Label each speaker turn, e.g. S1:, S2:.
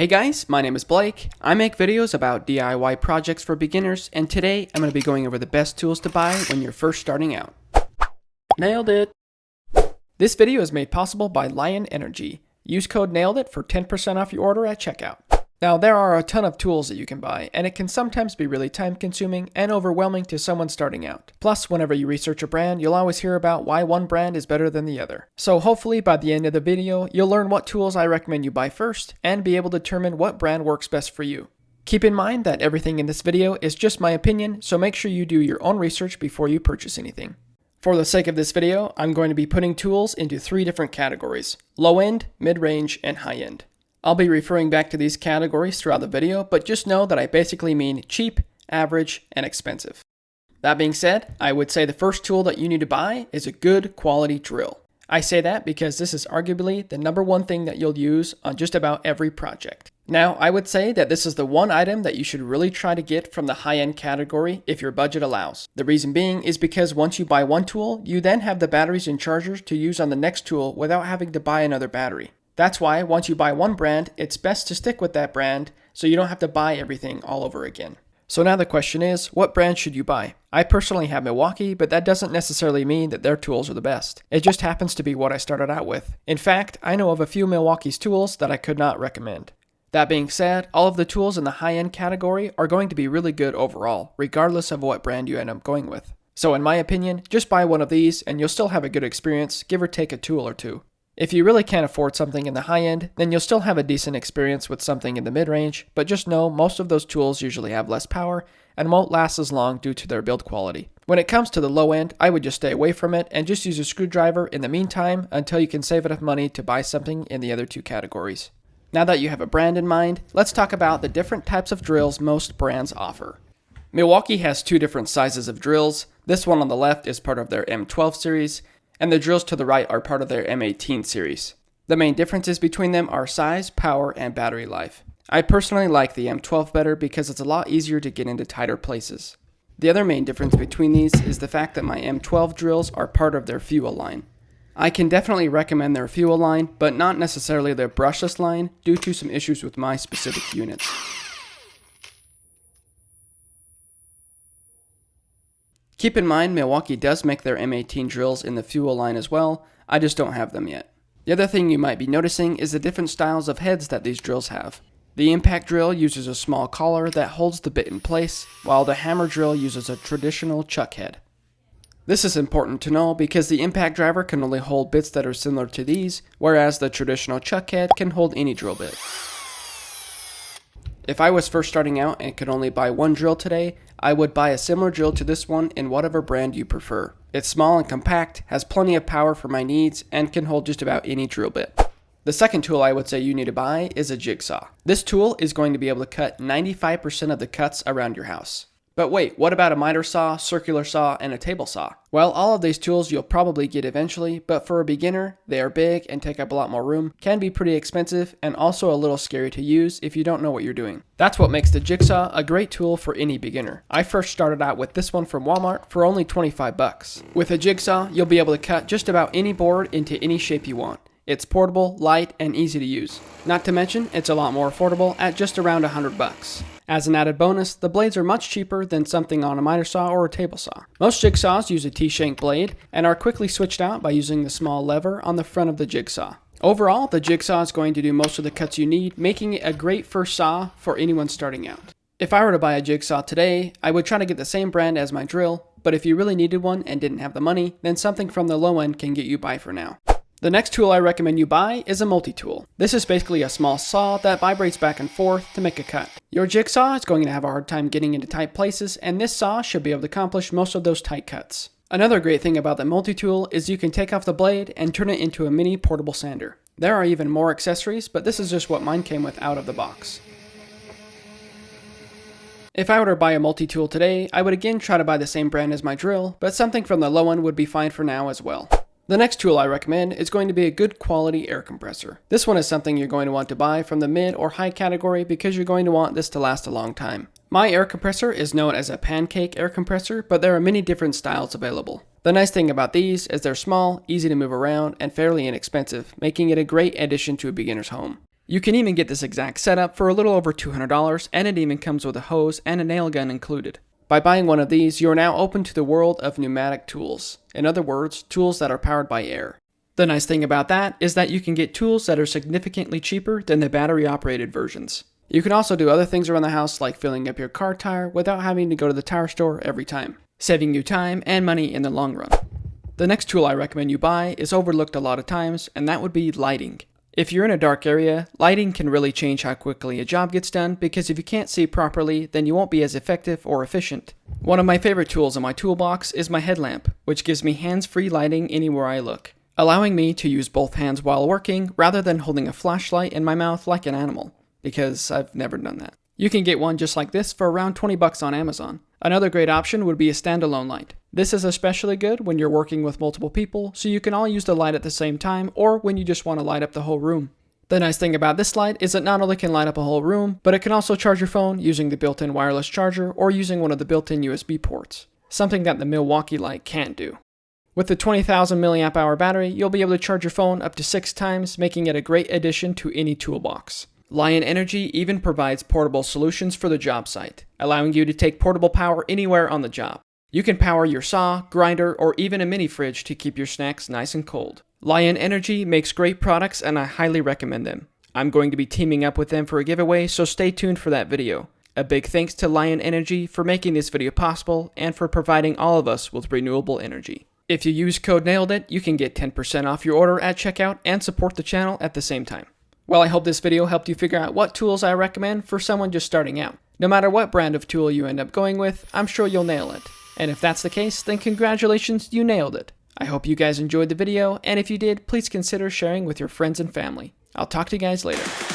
S1: Hey guys, my name is Blake. I make videos about DIY projects for beginners, and today I'm going to be going over the best tools to buy when you're first starting out. Nailed it! This video is made possible by Lion Energy. Use code NAILEDIT for 10% off your order at checkout. Now, there are a ton of tools that you can buy, and it can sometimes be really time-consuming and overwhelming to someone starting out. Plus, whenever you research a brand, you'll always hear about why one brand is better than the other. So hopefully, by the end of the video, you'll learn what tools I recommend you buy first, and be able to determine what brand works best for you. Keep in mind that everything in this video is just my opinion, so make sure you do your own research before you purchase anything. For the sake of this video, I'm going to be putting tools into 3 different categories: low-end, mid-range, and high-end. I'll be referring back to these categories throughout the video, but just know that I basically mean cheap, average, and expensive. That being said, I would say the first tool that you need to buy is a good quality drill. I say that because this is arguably the #1 thing that you'll use on just about every project. Now, I would say that this is the one item that you should really try to get from the high-end category if your budget allows. The reason being is because once you buy one tool, you then have the batteries and chargers to use on the next tool without having to buy another battery. That's why once you buy one brand, it's best to stick with that brand so you don't have to buy everything all over again. So now the question is, what brand should you buy? I personally have Milwaukee, but that doesn't necessarily mean that their tools are the best. It just happens to be what I started out with. In fact, I know of a few Milwaukee's tools that I could not recommend. That being said, all of the tools in the high-end category are going to be really good overall, regardless of what brand you end up going with. So in my opinion, just buy one of these and you'll still have a good experience, give or take a tool or two. If you really can't afford something in the high end, then you'll still have a decent experience with something in the mid-range, but just know most of those tools usually have less power and won't last as long due to their build quality. When it comes to the low end, I would just stay away from it and just use a screwdriver in the meantime until you can save enough money to buy something in the other 2 categories. Now that you have a brand in mind, let's talk about the different types of drills most brands offer. Milwaukee has 2 different sizes of drills. This one on the left is part of their M12 series, and the drills to the right are part of their M18 series. The main differences between them are size, power, and battery life. I personally like the M12 better because it's a lot easier to get into tighter places. The other main difference between these is the fact that my M12 drills are part of their fuel line. I can definitely recommend their fuel line, but not necessarily their brushless line due to some issues with my specific units. Keep in mind, Milwaukee does make their M18 drills in the fuel line as well, I just don't have them yet. The other thing you might be noticing is the different styles of heads that these drills have. The impact drill uses a small collar that holds the bit in place, while the hammer drill uses a traditional chuck head. This is important to know because the impact driver can only hold bits that are similar to these, whereas the traditional chuck head can hold any drill bit. If I was first starting out and could only buy one drill today, I would buy a similar drill to this one in whatever brand you prefer. It's small and compact, has plenty of power for my needs, and can hold just about any drill bit. The second tool I would say you need to buy is a jigsaw. This tool is going to be able to cut 95% of the cuts around your house. But wait, what about a miter saw, circular saw, and a table saw? Well, all of these tools you'll probably get eventually, but for a beginner, they are big and take up a lot more room, can be pretty expensive, and also a little scary to use if you don't know what you're doing. That's what makes the jigsaw a great tool for any beginner. I first started out with this one from Walmart for only 25 bucks. With a jigsaw, you'll be able to cut just about any board into any shape you want. It's portable, light, and easy to use. Not to mention, it's a lot more affordable at just around 100 bucks. As an added bonus, the blades are much cheaper than something on a miter saw or a table saw. Most jigsaws use a T-shank blade and are quickly switched out by using the small lever on the front of the jigsaw. Overall, the jigsaw is going to do most of the cuts you need, making it a great first saw for anyone starting out. If I were to buy a jigsaw today, I would try to get the same brand as my drill, but if you really needed one and didn't have the money, then something from the low end can get you by for now. The next tool I recommend you buy is a multi-tool. This is basically a small saw that vibrates back and forth to make a cut. Your jigsaw is going to have a hard time getting into tight places, and this saw should be able to accomplish most of those tight cuts. Another great thing about the multi-tool is you can take off the blade and turn it into a mini portable sander. There are even more accessories, but this is just what mine came with out of the box. If I were to buy a multi-tool today, I would again try to buy the same brand as my drill, but something from the low end would be fine for now as well. The next tool I recommend is going to be a good quality air compressor. This one is something you're going to want to buy from the mid or high category because you're going to want this to last a long time. My air compressor is known as a pancake air compressor, but there are many different styles available. The nice thing about these is they're small, easy to move around, and fairly inexpensive, making it a great addition to a beginner's home. You can even get this exact setup for a little over $200, and it even comes with a hose and a nail gun included. By buying one of these, you are now open to the world of pneumatic tools. In other words, tools that are powered by air. The nice thing about that is that you can get tools that are significantly cheaper than the battery-operated versions. You can also do other things around the house like filling up your car tire without having to go to the tire store every time, saving you time and money in the long run. The next tool I recommend you buy is overlooked a lot of times, and that would be lighting. If you're in a dark area, lighting can really change how quickly a job gets done, because if you can't see properly, then you won't be as effective or efficient. One of my favorite tools in my toolbox is my headlamp, which gives me hands-free lighting anywhere I look, allowing me to use both hands while working rather than holding a flashlight in my mouth like an animal, because I've never done that. You can get one just like this for around $20 on Amazon. Another great option would be a standalone light. This is especially good when you're working with multiple people, so you can all use the light at the same time, or when you just want to light up the whole room. The nice thing about this light is it not only can light up a whole room, but it can also charge your phone using the built-in wireless charger or using one of the built-in USB ports, something that the Milwaukee light can't do. With the 20,000 mAh battery, you'll be able to charge your phone up to 6 times, making it a great addition to any toolbox. Lion Energy even provides portable solutions for the job site, allowing you to take portable power anywhere on the job. You can power your saw, grinder, or even a mini fridge to keep your snacks nice and cold. Lion Energy makes great products, and I highly recommend them. I'm going to be teaming up with them for a giveaway, so stay tuned for that video. A big thanks to Lion Energy for making this video possible and for providing all of us with renewable energy. If you use code NAILEDIT, you can get 10% off your order at checkout and support the channel at the same time. Well, I hope this video helped you figure out what tools I recommend for someone just starting out. No matter what brand of tool you end up going with, I'm sure you'll nail it. And if that's the case, then congratulations, you nailed it. I hope you guys enjoyed the video, and if you did, please consider sharing with your friends and family. I'll talk to you guys later.